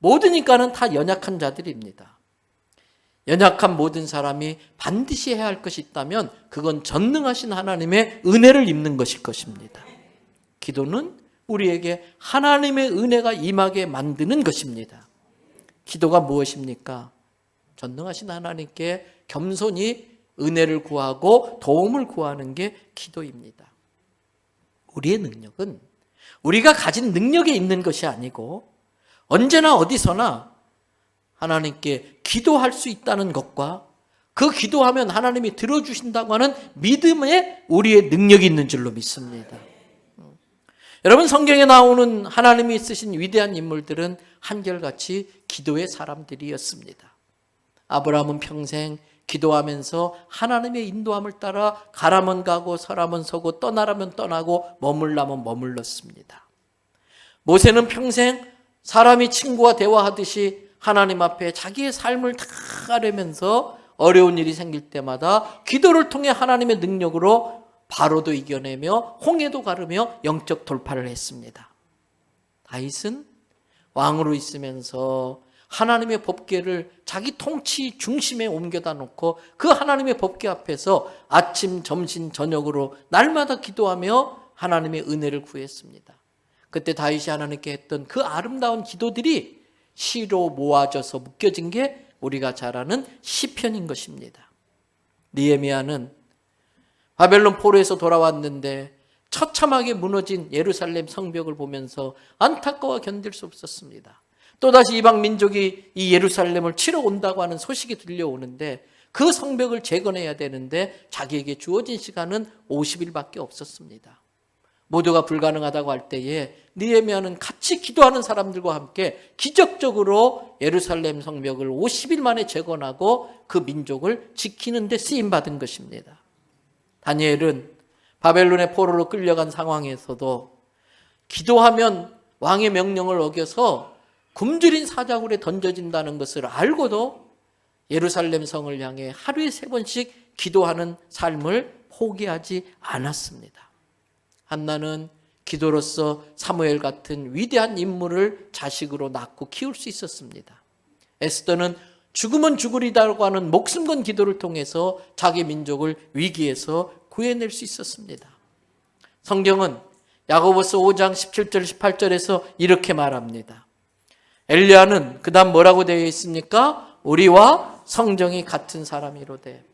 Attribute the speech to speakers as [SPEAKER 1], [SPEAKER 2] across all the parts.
[SPEAKER 1] 모든 인간은 다 연약한 자들입니다. 연약한 모든 사람이 반드시 해야 할 것이 있다면 그건 전능하신 하나님의 은혜를 입는 것일 것입니다. 기도는 우리에게 하나님의 은혜가 임하게 만드는 것입니다. 기도가 무엇입니까? 전능하신 하나님께 겸손히 은혜를 구하고 도움을 구하는 게 기도입니다. 우리의 능력은 우리가 가진 능력에 있는 것이 아니고 언제나 어디서나 하나님께 기도할 수 있다는 것과 그 기도하면 하나님이 들어주신다고 하는 믿음에 우리의 능력이 있는 줄로 믿습니다. 여러분, 성경에 나오는 하나님이 쓰신 위대한 인물들은 한결같이 기도의 사람들이었습니다. 아브라함은 평생 기도하면서 하나님의 인도함을 따라 가라면 가고 서라면 서고 떠나라면 떠나고 머물라면 머물렀습니다. 모세는 평생 사람이 친구와 대화하듯이 하나님 앞에 자기의 삶을 다 가려면서 어려운 일이 생길 때마다 기도를 통해 하나님의 능력으로 바로도 이겨내며 홍해도 가르며 영적 돌파를 했습니다. 다윗은 왕으로 있으면서 하나님의 법궤를 자기 통치 중심에 옮겨다 놓고 그 하나님의 법궤 앞에서 아침, 점심, 저녁으로 날마다 기도하며 하나님의 은혜를 구했습니다. 그때 다윗이 하나님께 했던 그 아름다운 기도들이 시로 모아져서 묶여진 게 우리가 잘 아는 시편인 것입니다. 느헤미야는 바벨론 포로에서 돌아왔는데 처참하게 무너진 예루살렘 성벽을 보면서 안타까워 견딜 수 없었습니다. 또다시 이방 민족이 이 예루살렘을 치러 온다고 하는 소식이 들려오는데 그 성벽을 재건해야 되는데 자기에게 주어진 시간은 50일밖에 없었습니다. 모두가 불가능하다고 할 때에 느헤미야는 같이 기도하는 사람들과 함께 기적적으로 예루살렘 성벽을 50일 만에 재건하고 그 민족을 지키는 데 쓰임받은 것입니다. 다니엘은 바벨론의 포로로 끌려간 상황에서도 기도하면 왕의 명령을 어겨서 굶주린 사자굴에 던져진다는 것을 알고도 예루살렘 성을 향해 하루에 3번씩 기도하는 삶을 포기하지 않았습니다. 한나는 기도로서 사무엘 같은 위대한 인물을 자식으로 낳고 키울 수 있었습니다. 에스더는 죽으면 죽으리라고 하는 목숨 건 기도를 통해서 자기 민족을 위기에서 구해낼 수 있었습니다. 성경은 야고보서 5장 17절 18절에서 이렇게 말합니다. 엘리야는 그 다음 뭐라고 되어 있습니까? 우리와 성정이 같은 사람이로되.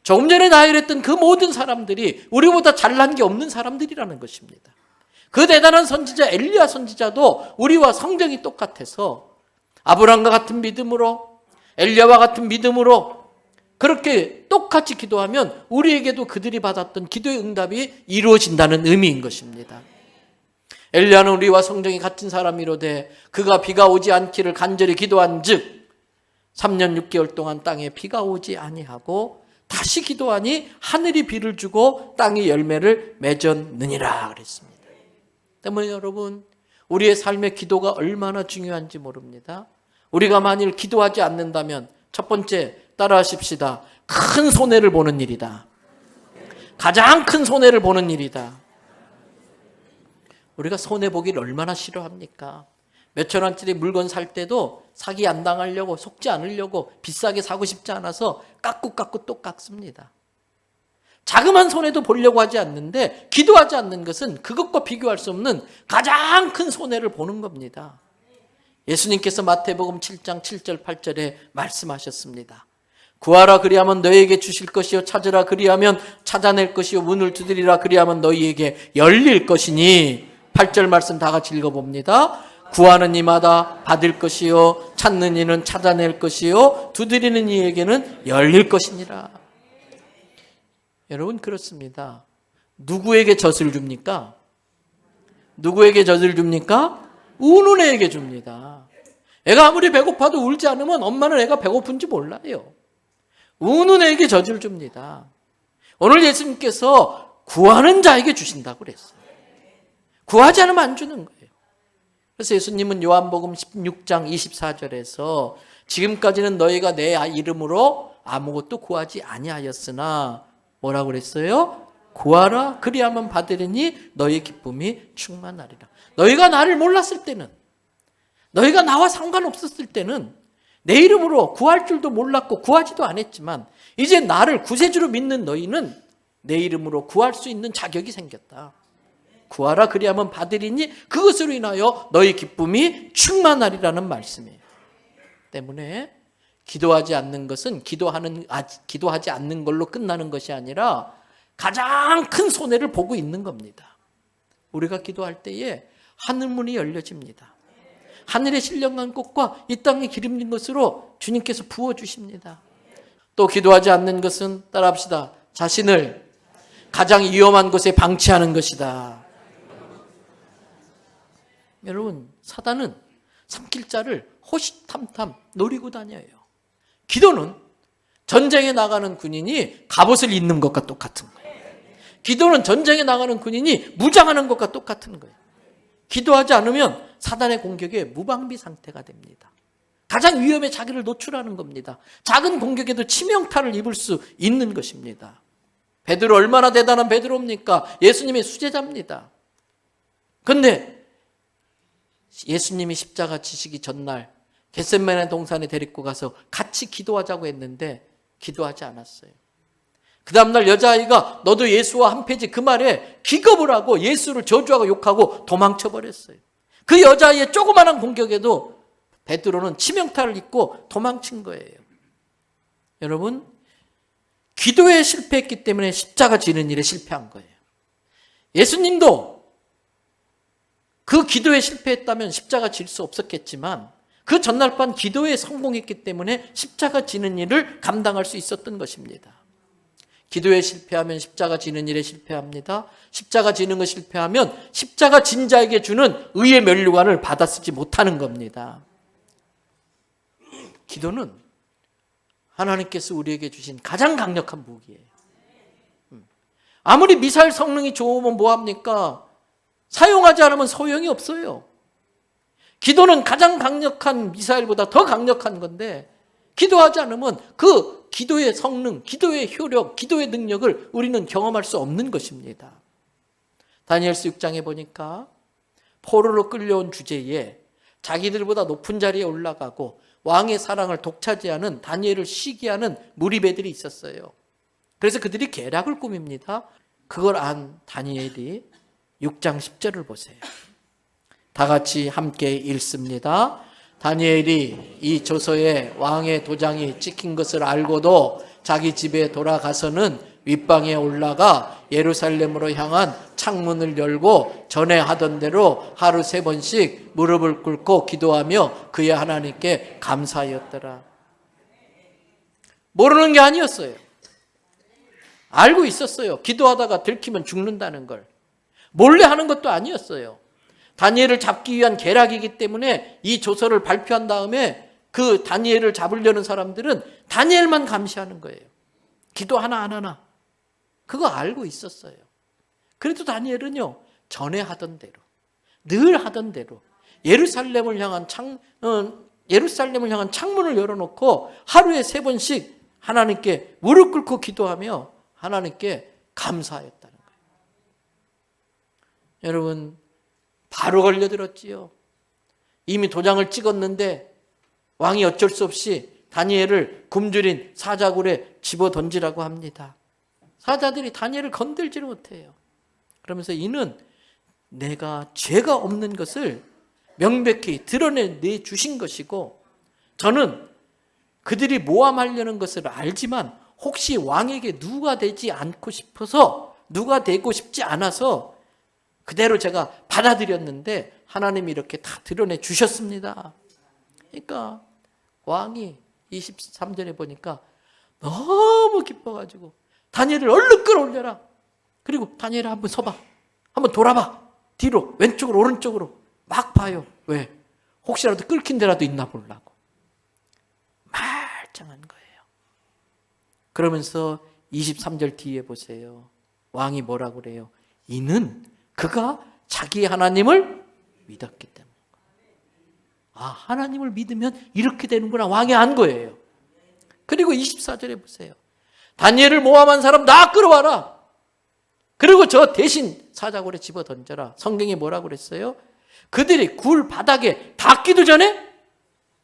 [SPEAKER 1] 조금 전에 나열했던 그 모든 사람들이 우리보다 잘난 게 없는 사람들이라는 것입니다. 그 대단한 선지자 엘리야 선지자도 우리와 성정이 똑같아서 아브라함과 같은 믿음으로 엘리야와 같은 믿음으로 그렇게 똑같이 기도하면 우리에게도 그들이 받았던 기도의 응답이 이루어진다는 의미인 것입니다. 엘리야는 우리와 성정이 같은 사람이로되 그가 비가 오지 않기를 간절히 기도한 즉 3년 6개월 동안 땅에 비가 오지 아니하고 다시 기도하니 하늘이 비를 주고 땅이 열매를 맺었느니라 그랬습니다. 때문에 여러분, 우리의 삶의 기도가 얼마나 중요한지 모릅니다. 우리가 만일 기도하지 않는다면 첫 번째 따라하십시다. 큰 손해를 보는 일이다. 가장 큰 손해를 보는 일이다. 우리가 손해보기를 얼마나 싫어합니까? 몇천 원짜리 물건 살 때도 사기 안 당하려고 속지 않으려고 비싸게 사고 싶지 않아서 깎고 또 깎습니다. 자그마한 손해도 보려고 하지 않는데 기도하지 않는 것은 그것과 비교할 수 없는 가장 큰 손해를 보는 겁니다. 예수님께서 마태복음 7장 7절 8절에 말씀하셨습니다. 구하라 그리하면 너희에게 주실 것이요 찾으라 그리하면 찾아낼 것이요 문을 두드리라 그리하면 너희에게 열릴 것이니 8절 말씀 다 같이 읽어봅니다. 구하는 이마다 받을 것이요 찾는 이는 찾아낼 것이요 두드리는 이에게는 열릴 것이니라. 여러분 그렇습니다. 누구에게 젖을 줍니까? 누구에게 젖을 줍니까? 우는 애에게 줍니다. 애가 아무리 배고파도 울지 않으면 엄마는 애가 배고픈지 몰라요. 우는 애에게 젖을 줍니다. 오늘 예수님께서 구하는 자에게 주신다고 그랬어요. 구하지 않으면 안 주는 거예요. 그래서 예수님은 요한복음 16장 24절에서 지금까지는 너희가 내 이름으로 아무것도 구하지 아니하였으나 뭐라고 그랬어요? 구하라 그리하면 받으리니 너희 기쁨이 충만하리라. 너희가 나를 몰랐을 때는, 너희가 나와 상관없었을 때는 내 이름으로 구할 줄도 몰랐고 구하지도 않았지만 이제 나를 구세주로 믿는 너희는 내 이름으로 구할 수 있는 자격이 생겼다. 구하라 그리하면 받으리니 그것으로 인하여 너희 기쁨이 충만하리라는 말씀이에요. 때문에 기도하지 않는 것은 기도하지 않는 걸로 끝나는 것이 아니라 가장 큰 손해를 보고 있는 겁니다. 우리가 기도할 때에 하늘문이 열려집니다. 하늘의 신령한 꽃과 이 땅에 기름진 것으로 주님께서 부어주십니다. 또 기도하지 않는 것은 따라합시다. 자신을 가장 위험한 곳에 방치하는 것이다. 여러분, 사단은 삼킬 자를 호시탐탐 노리고 다녀요. 기도는 전쟁에 나가는 군인이 갑옷을 입는 것과 똑같은 거예요. 기도는 전쟁에 나가는 군인이 무장하는 것과 똑같은 거예요. 기도하지 않으면 사단의 공격에 무방비 상태가 됩니다. 가장 위험에 자기를 노출하는 겁니다. 작은 공격에도 치명타를 입을 수 있는 것입니다. 베드로 얼마나 대단한 베드로입니까? 예수님의 수제자입니다. 그런데 예수님이 십자가 지시기 전날 겟세마네 동산에 데리고 가서 같이 기도하자고 했는데 기도하지 않았어요. 그 다음날 여자아이가 너도 예수와 한 패지 그 말에 기겁을 하고 예수를 저주하고 욕하고 도망쳐버렸어요. 그 여자아이의 조그마한 공격에도 베드로는 치명타를 입고 도망친 거예요. 여러분, 기도에 실패했기 때문에 십자가 지는 일에 실패한 거예요. 예수님도 그 기도에 실패했다면 십자가 질 수 없었겠지만 그 전날 밤 기도에 성공했기 때문에 십자가 지는 일을 감당할 수 있었던 것입니다. 기도에 실패하면 십자가 지는 일에 실패합니다. 십자가 지는 거 실패하면 십자가 진 자에게 주는 의의 면류관을 받아 쓰지 못하는 겁니다. 기도는 하나님께서 우리에게 주신 가장 강력한 무기예요. 아무리 미사일 성능이 좋으면 뭐합니까? 사용하지 않으면 소용이 없어요. 기도는 가장 강력한 미사일보다 더 강력한 건데 기도하지 않으면 그 기도의 성능, 기도의 효력, 기도의 능력을 우리는 경험할 수 없는 것입니다. 다니엘서 6장에 보니까 포로로 끌려온 주제에 자기들보다 높은 자리에 올라가고 왕의 사랑을 독차지하는 다니엘을 시기하는 무리배들이 있었어요. 그래서 그들이 계략을 꾸밉니다. 그걸 안 다니엘이 6장 10절을 보세요. 다 같이 함께 읽습니다. 다니엘이 이 조서에 왕의 도장이 찍힌 것을 알고도 자기 집에 돌아가서는 윗방에 올라가 예루살렘으로 향한 창문을 열고 전에 하던 대로 하루 3번씩 무릎을 꿇고 기도하며 그의 하나님께 감사하였더라. 모르는 게 아니었어요. 알고 있었어요. 기도하다가 들키면 죽는다는 걸. 몰래 하는 것도 아니었어요. 다니엘을 잡기 위한 계략이기 때문에 이 조서를 발표한 다음에 그 다니엘을 잡으려는 사람들은 다니엘만 감시하는 거예요. 기도 하나 안 하나. 그거 알고 있었어요. 그래도 다니엘은요, 전에 하던 대로, 늘 하던 대로 예루살렘을 향한 창문을 열어놓고 하루에 3번씩 하나님께 무릎 꿇고 기도하며 하나님께 감사했다는 거예요. 여러분, 바로 걸려들었지요. 이미 도장을 찍었는데 왕이 어쩔 수 없이 다니엘을 굶주린 사자굴에 집어 던지라고 합니다. 사자들이 다니엘을 건들지를 못해요. 그러면서 이는 내가 죄가 없는 것을 명백히 드러내 주신 것이고 저는 그들이 모함하려는 것을 알지만 혹시 왕에게 누가 되지 않고 싶어서 누가 되고 싶지 않아서 그대로 제가 받아들였는데 하나님이 이렇게 다 드러내 주셨습니다. 그러니까 왕이 23절에 보니까 너무 기뻐가지고 다니엘을 얼른 끌어올려라. 그리고 다니엘아 한번 서봐. 한번 돌아봐. 뒤로 왼쪽으로 오른쪽으로 막 봐요. 왜? 혹시라도 끌킨 데라도 있나 보려고. 말짱한 거예요. 그러면서 23절 뒤에 보세요. 왕이 뭐라고 그래요? 이는 그가 자기 하나님을 믿었기 때문에. 아, 하나님을 믿으면 이렇게 되는구나. 왕이 안 거예요. 그리고 24절에 보세요. 다니엘을 모함한 사람 다 끌어와라. 그리고 저 대신 사자굴에 집어 던져라. 성경이 뭐라고 그랬어요? 그들이 굴 바닥에 닿기도 전에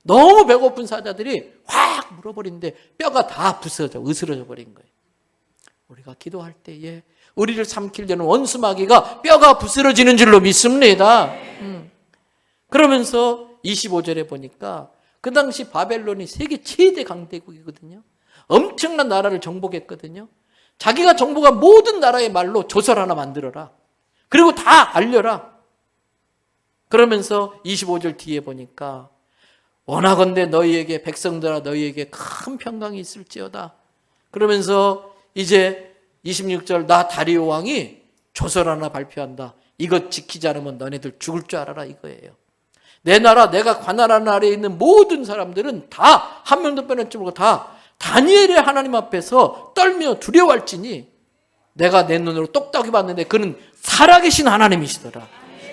[SPEAKER 1] 너무 배고픈 사자들이 확 물어버리는데 뼈가 다 부서져 으스러져 버린 거예요. 우리가 기도할 때에 우리를 삼키려는 원수마귀가 뼈가 부스러지는 줄로 믿습니다. 그러면서 25절에 보니까 그 당시 바벨론이 세계 최대 강대국이거든요. 엄청난 나라를 정복했거든요. 자기가 정복한 모든 나라의 말로 조설 하나 만들어라. 그리고 다 알려라. 그러면서 25절 뒤에 보니까 원하건대 너희에게 백성들아 너희에게 큰 평강이 있을지어다. 그러면서 이제 26절 나 다리오 왕이 조설 하나 발표한다. 이것 지키지 않으면 너네들 죽을 줄 알아라 이거예요. 내 나라 내가 관할하는 아래에 있는 모든 사람들은 다 한 명도 빼놓지 말고 다 다니엘의 하나님 앞에서 떨며 두려워할지니 내가 내 눈으로 똑똑히 봤는데 그는 살아계신 하나님이시더라.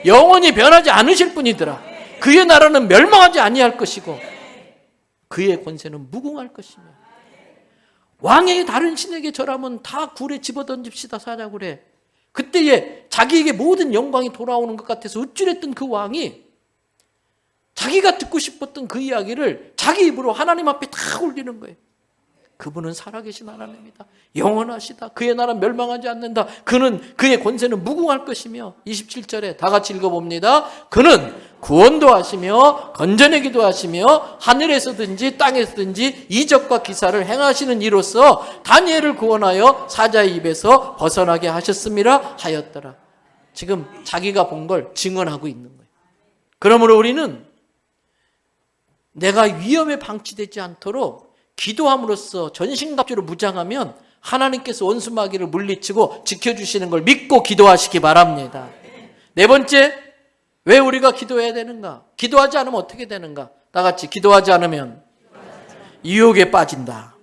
[SPEAKER 1] 영원히 변하지 않으실 분이더라. 그의 나라는 멸망하지 아니할 것이고 그의 권세는 무궁할 것이며 왕의 다른 신에게 절하면 다 굴에 집어던집시다 사자굴에. 그때에 자기에게 모든 영광이 돌아오는 것 같아서 우쭐했던 그 왕이 자기가 듣고 싶었던 그 이야기를 자기 입으로 하나님 앞에 다 올리는 거예요. 그분은 살아계신 하나님이다. 영원하시다. 그의 나라는 멸망하지 않는다. 그의 권세는 무궁할 것이며 27절에 다 같이 읽어봅니다. 그는 구원도 하시며 건져내기도 하시며 하늘에서든지 땅에서든지 이적과 기사를 행하시는 이로써 다니엘을 구원하여 사자의 입에서 벗어나게 하셨음이라 하였더라. 지금 자기가 본 걸 증언하고 있는 거예요. 그러므로 우리는 내가 위험에 방치되지 않도록 기도함으로써 전신갑주로 무장하면 하나님께서 원수마귀를 물리치고 지켜주시는 걸 믿고 기도하시기 바랍니다. 네 번째, 왜 우리가 기도해야 되는가? 기도하지 않으면 어떻게 되는가? 다 같이 기도하지 않으면 유혹에 빠진다.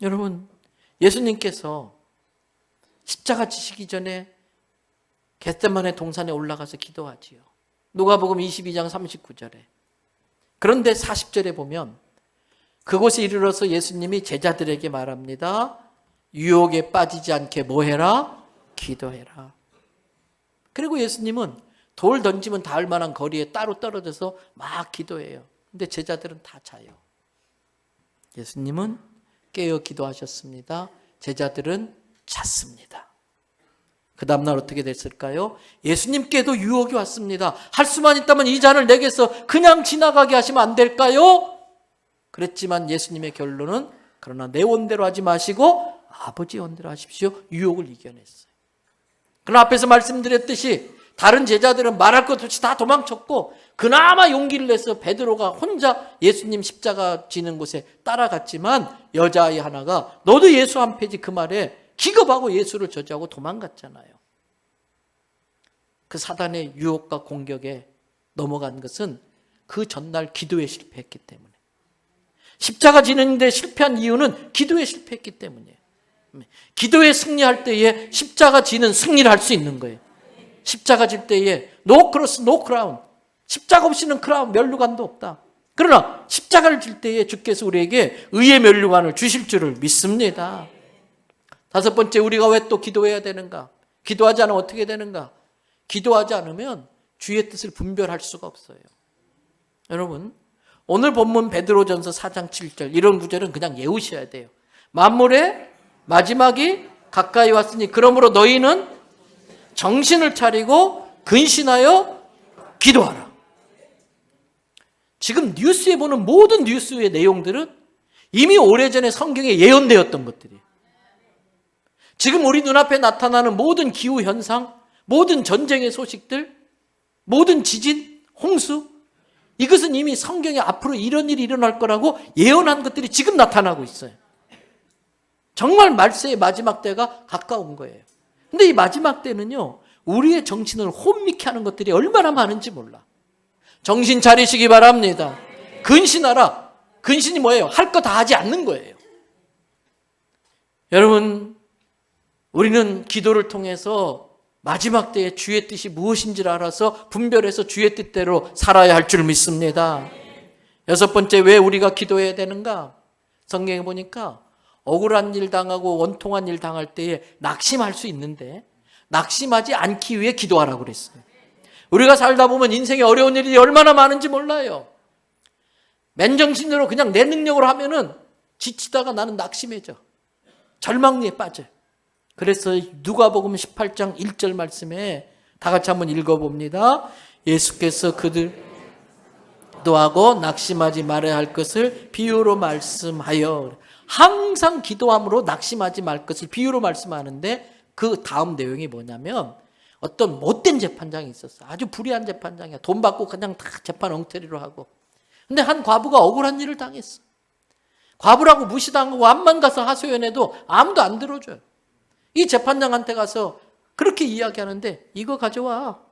[SPEAKER 1] 여러분, 예수님께서 십자가 지시기 전에 겟세마네 동산에 올라가서 기도하지요. 누가복음 22장 39절에. 그런데 40절에 보면 그곳에 이르러서 예수님이 제자들에게 말합니다. 유혹에 빠지지 않게 뭐 해라? 기도해라. 그리고 예수님은 돌 던지면 닿을 만한 거리에 따로 떨어져서 막 기도해요. 근데 제자들은 다 자요. 예수님은 깨어 기도하셨습니다. 제자들은 잤습니다. 그 다음날 어떻게 됐을까요? 예수님께도 유혹이 왔습니다. 할 수만 있다면 이 잔을 내게서 그냥 지나가게 하시면 안 될까요? 그랬지만 예수님의 결론은 그러나 내 원대로 하지 마시고 아버지 원대로 하십시오. 유혹을 이겨냈어요. 그러나 앞에서 말씀드렸듯이 다른 제자들은 말할 것 없이 다 도망쳤고 그나마 용기를 내서 베드로가 혼자 예수님 십자가 지는 곳에 따라갔지만 여자아이 하나가 너도 예수 안 패지 그 말에 기겁하고 예수를 저지하고 도망갔잖아요. 그 사단의 유혹과 공격에 넘어간 것은 그 전날 기도에 실패했기 때문에. 십자가 지는데 실패한 이유는 기도에 실패했기 때문이에요. 기도에 승리할 때에 십자가 지는 승리를 할 수 있는 거예요. 십자가 질 때에 no cross, no crown. 십자가 없이는 크라운, 면류관도 없다. 그러나 십자가를 질 때에 주께서 우리에게 의의 면류관을 주실 줄을 믿습니다. 다섯 번째, 우리가 왜 또 기도해야 되는가? 기도하지 않으면 어떻게 되는가? 기도하지 않으면 주의 뜻을 분별할 수가 없어요. 여러분, 오늘 본문 베드로전서 4장 7절 이런 구절은 그냥 외우셔야 돼요. 만물의 마지막이 가까이 왔으니 그러므로 너희는 정신을 차리고 근신하여 기도하라. 지금 뉴스에 보는 모든 뉴스의 내용들은 이미 오래전에 성경에 예언되었던 것들이에요. 지금 우리 눈앞에 나타나는 모든 기후현상, 모든 전쟁의 소식들, 모든 지진, 홍수, 이것은 이미 성경에 앞으로 이런 일이 일어날 거라고 예언한 것들이 지금 나타나고 있어요. 정말 말세의 마지막 때가 가까운 거예요. 근데 이 마지막 때는요, 우리의 정신을 혼미케 하는 것들이 얼마나 많은지 몰라. 정신 차리시기 바랍니다. 근신하라. 근신이 뭐예요? 할 거 다 하지 않는 거예요. 여러분, 우리는 기도를 통해서 마지막 때에 주의 뜻이 무엇인지를 알아서 분별해서 주의 뜻대로 살아야 할 줄 믿습니다. 여섯 번째, 왜 우리가 기도해야 되는가? 성경에 보니까 억울한 일 당하고 원통한 일 당할 때에 낙심할 수 있는데 낙심하지 않기 위해 기도하라고 그랬어요. 우리가 살다 보면 인생에 어려운 일이 얼마나 많은지 몰라요. 맨정신으로 그냥 내 능력으로 하면은 지치다가 나는 낙심해져. 절망리에 빠져요. 그래서 누가복음 18장 1절 말씀에 다 같이 한번 읽어봅니다. 예수께서 그들 기도하고 낙심하지 말아야 할 것을 비유로 말씀하여, 항상 기도함으로 낙심하지 말 것을 비유로 말씀하는데 그 다음 내용이 뭐냐면 어떤 못된 재판장이 있었어. 아주 불의한 재판장이야. 돈 받고 그냥 다 재판 엉터리로 하고. 근데 한 과부가 억울한 일을 당했어. 과부라고 무시당하고 암만 가서 하소연해도 아무도 안 들어줘요. 이 재판장한테 가서 그렇게 이야기하는데 이거 가져와.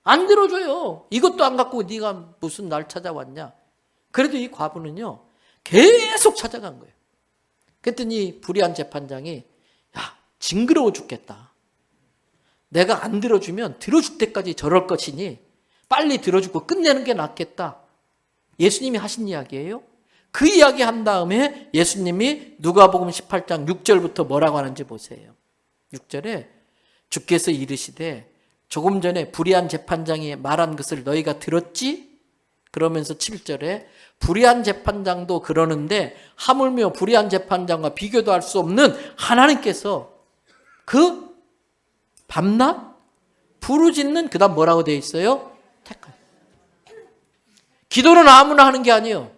[SPEAKER 1] 안 들어줘요. 이것도 안 갖고 네가 무슨 날 찾아왔냐. 그래도 이 과부는요 계속 찾아간 거예요. 그랬더니 불의한 재판장이 야, 징그러워 죽겠다. 내가 안 들어주면 들어줄 때까지 저럴 것이니 빨리 들어주고 끝내는 게 낫겠다. 예수님이 하신 이야기예요. 그 이야기 한 다음에 예수님이 누가복음 18장 6절부터 뭐라고 하는지 보세요. 6절에 주께서 이르시되 조금 전에 불의한 재판장이 말한 것을 너희가 들었지? 그러면서 7절에 불의한 재판장도 그러는데 하물며 불의한 재판장과 비교도 할 수 없는 하나님께서 그 밤낮 부르짖는, 그 다음 뭐라고 되어 있어요? 택한. 기도는 아무나 하는 게 아니에요.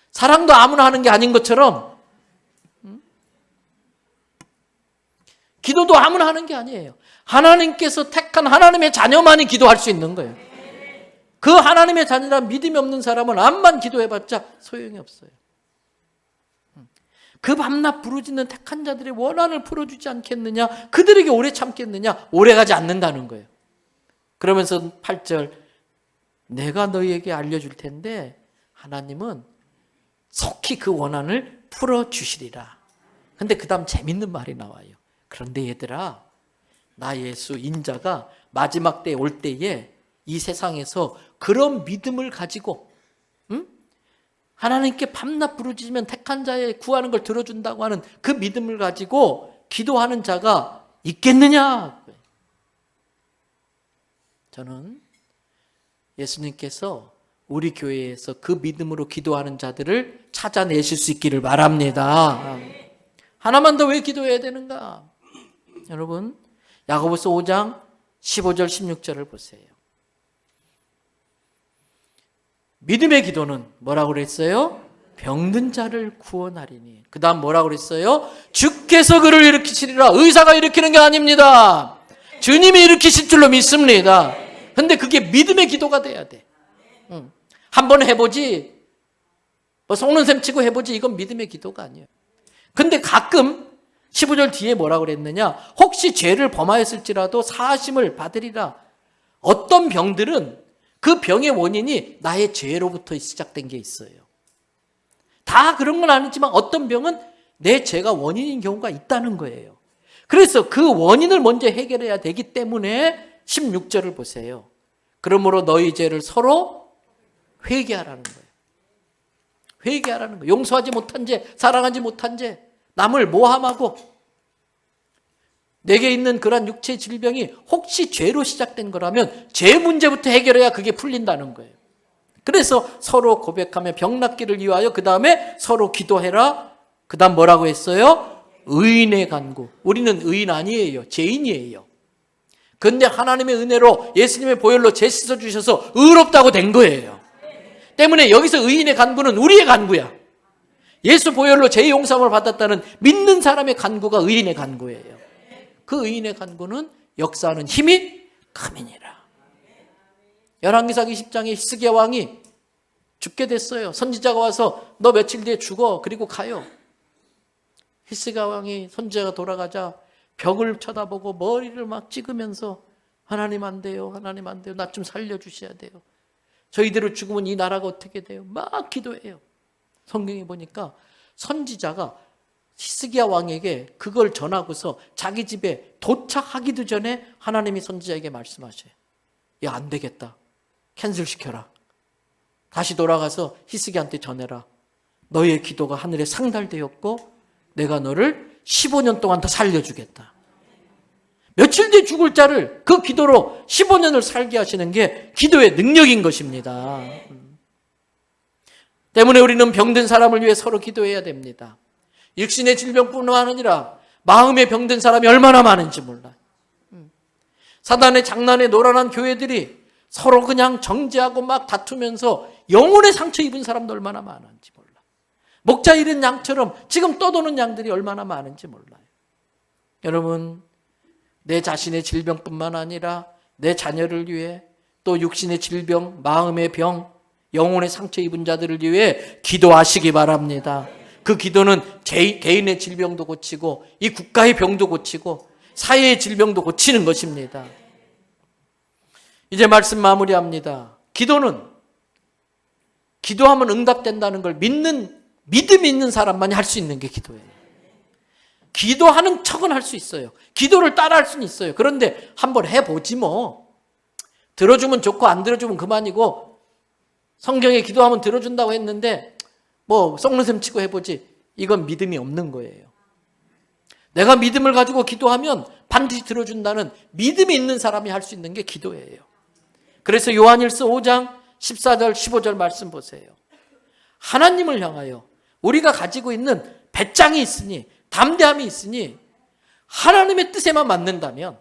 [SPEAKER 1] 사랑도 아무나 하는 게 아닌 것처럼 기도도 아무나 하는 게 아니에요. 하나님께서 택한 하나님의 자녀만이 기도할 수 있는 거예요. 그 하나님의 자녀라 믿음이 없는 사람은 암만 기도해봤자 소용이 없어요. 그 밤낮 부르짖는 택한 자들의 원한을 풀어주지 않겠느냐? 그들에게 오래 참겠느냐? 오래가지 않는다는 거예요. 그러면서 8절 내가 너희에게 알려줄 텐데 하나님은 속히 그 원한을 풀어주시리라. 근데 그 다음 재밌는 말이 나와요. 그런데 얘들아, 나 예수 인자가 마지막 때에 올 때에 이 세상에서 그런 믿음을 가지고 하나님께 밤낮 부르짖으면 택한 자의 구하는 걸 들어준다고 하는 그 믿음을 가지고 기도하는 자가 있겠느냐? 저는 예수님께서 우리 교회에서 그 믿음으로 기도하는 자들을 찾아내실 수 있기를 바랍니다. 하나만 더 왜 기도해야 되는가? 여러분, 야고보서 5장 15절 16절을 보세요. 믿음의 기도는 뭐라고 그랬어요? 병든 자를 구원하리니. 그 다음 뭐라고 그랬어요? 주께서 그를 일으키시리라. 의사가 일으키는 게 아닙니다. 주님이 일으키실 줄로 믿습니다. 근데 그게 믿음의 기도가 돼야 돼. 한번 해보지, 뭐 속는 셈 치고 해보지, 이건 믿음의 기도가 아니에요. 근데 가끔 15절 뒤에 뭐라고 그랬느냐? 혹시 죄를 범하였을지라도 사하심을 받으리라. 어떤 병들은 그 병의 원인이 나의 죄로부터 시작된 게 있어요. 다 그런 건 아니지만 어떤 병은 내 죄가 원인인 경우가 있다는 거예요. 그래서 그 원인을 먼저 해결해야 되기 때문에 16절을 보세요. 그러므로 너희 죄를 서로 회개하라는 거예요. 회개하라는 거예요. 용서하지 못한 죄, 사랑하지 못한 죄, 남을 모함하고 내게 있는 그런 육체 질병이 혹시 죄로 시작된 거라면 죄 문제부터 해결해야 그게 풀린다는 거예요. 그래서 서로 고백하며 병 낫기를 위하여 그 다음에 서로 기도해라. 그 다음 뭐라고 했어요? 의인의 간구. 우리는 의인 아니에요. 죄인이에요. 그런데 하나님의 은혜로 예수님의 보혈로 죄 씻어주셔서 의롭다고 된 거예요. 때문에 여기서 의인의 간구는 우리의 간구야. 예수 보혈로 죄 용서함을 받았다는 믿는 사람의 간구가 의인의 간구예요. 그 의인의 간구는 역사하는 힘이 큼이니라. 열왕기상 20장에 히스기야 왕이 죽게 됐어요. 선지자가 와서 너 며칠 뒤에 죽어. 그리고 가요. 히스기야 왕이 선지자가 돌아가자 벽을 쳐다보고 머리를 막 찍으면서 하나님 안 돼요. 하나님 안 돼요. 나 좀 살려주셔야 돼요. 저희대로 죽으면 이 나라가 어떻게 돼요? 막 기도해요. 성경에 보니까 선지자가 히스기야 왕에게 그걸 전하고서 자기 집에 도착하기도 전에 하나님이 선지자에게 말씀하셔요. 야, 안 되겠다. 캔슬시켜라. 다시 돌아가서 히스기야한테 전해라. 너의 기도가 하늘에 상달되었고 내가 너를 15년 동안 더 살려주겠다. 며칠 뒤에 죽을 자를 그 기도로 15년을 살게 하시는 게 기도의 능력인 것입니다. 때문에 우리는 병든 사람을 위해 서로 기도해야 됩니다. 육신의 질병뿐만 아니라 마음의 병든 사람이 얼마나 많은지 몰라요. 사단의 장난에 노란한 교회들이 서로 그냥 정죄하고 막 다투면서 영혼의 상처 입은 사람도 얼마나 많은지 몰라요. 목자 잃은 양처럼 지금 떠도는 양들이 얼마나 많은지 몰라요. 여러분, 내 자신의 질병뿐만 아니라 내 자녀를 위해, 또 육신의 질병, 마음의 병, 영혼의 상처 입은 자들을 위해 기도하시기 바랍니다. 그 기도는 개인의 질병도 고치고 이 국가의 병도 고치고 사회의 질병도 고치는 것입니다. 이제 말씀 마무리합니다. 기도하면 응답된다는 걸 믿음이 있는 사람만이 할 수 있는 게 기도예요. 기도하는 척은 할 수 있어요. 기도를 따라할 수는 있어요. 그런데 한번 해보지 뭐. 들어주면 좋고 안 들어주면 그만이고, 성경에 기도하면 들어준다고 했는데 뭐 썩는 셈 치고 해보지, 이건 믿음이 없는 거예요. 내가 믿음을 가지고 기도하면 반드시 들어준다는 믿음이 있는 사람이 할 수 있는 게 기도예요. 그래서 요한일서 5장 14절 15절 말씀 보세요. 하나님을 향하여 우리가 가지고 있는 배짱이 있으니, 담대함이 있으니, 하나님의 뜻에만 맞는다면,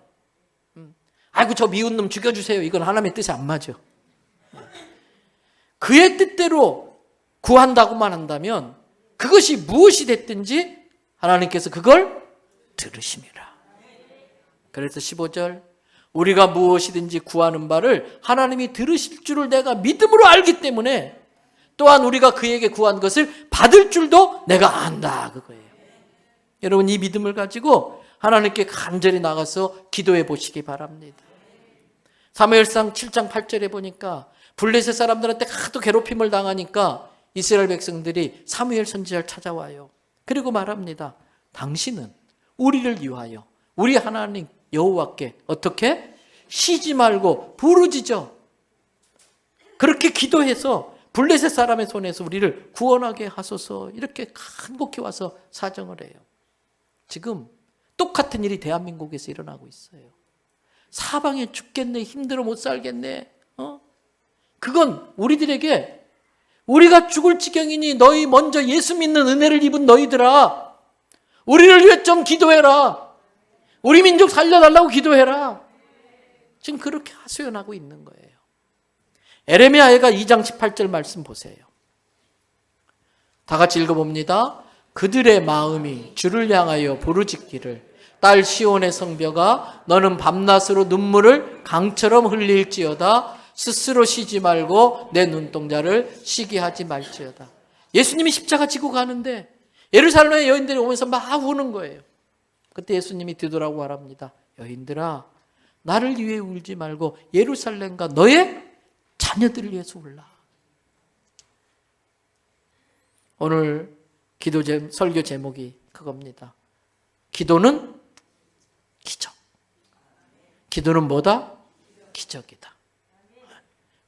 [SPEAKER 1] 아이고 저 미운 놈 죽여주세요, 이건 하나님의 뜻에 안 맞아. 그의 뜻대로 구한다고만 한다면 그것이 무엇이 됐든지 하나님께서 그걸 들으심이라. 그래서 15절, 우리가 무엇이든지 구하는 바를 하나님이 들으실 줄을 내가 믿음으로 알기 때문에 또한 우리가 그에게 구한 것을 받을 줄도 내가 안다, 그거예요. 여러분, 이 믿음을 가지고 하나님께 간절히 나가서 기도해 보시기 바랍니다. 사무엘상 7장 8절에 보니까 블레셋 사람들한테 하도 괴롭힘을 당하니까 이스라엘 백성들이 사무엘 선지자를 찾아와요. 그리고 말합니다. 당신은 우리를 위하여 우리 하나님 여호와께 어떻게? 쉬지 말고 부르짖어. 그렇게 기도해서 블레셋 사람의 손에서 우리를 구원하게 하소서, 이렇게 간곡히 와서 사정을 해요. 지금 똑같은 일이 대한민국에서 일어나고 있어요. 사방에 죽겠네, 힘들어 못 살겠네. 그건 우리들에게, 우리가 죽을 지경이니 너희 먼저 예수 믿는 은혜를 입은 너희들아, 우리를 위해 좀 기도해라. 우리 민족 살려달라고 기도해라. 지금 그렇게 하소연하고 있는 거예요. 에레미야가 2장 18절 말씀 보세요. 다 같이 읽어봅니다. 그들의 마음이 주를 향하여 부르짖기를, 딸 시온의 성벽아, 너는 밤낮으로 눈물을 강처럼 흘릴지어다. 스스로 쉬지 말고 내 눈동자를 쉬게 하지 말지어다. 예수님이 십자가 지고 가는데 예루살렘의 여인들이 오면서 막 우는 거예요. 그때 예수님이 뒤돌아보고 말합니다. 여인들아, 나를 위해 울지 말고 예루살렘과 너의 자녀들을 위해서 울라. 오늘 설교 제목이 그겁니다. 기도는 기적. 기도는 뭐다? 기적이다.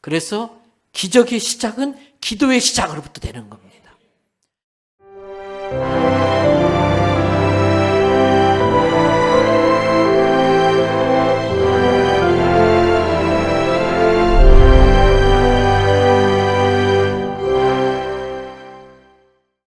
[SPEAKER 1] 그래서 기적의 시작은 기도의 시작으로부터 되는 겁니다.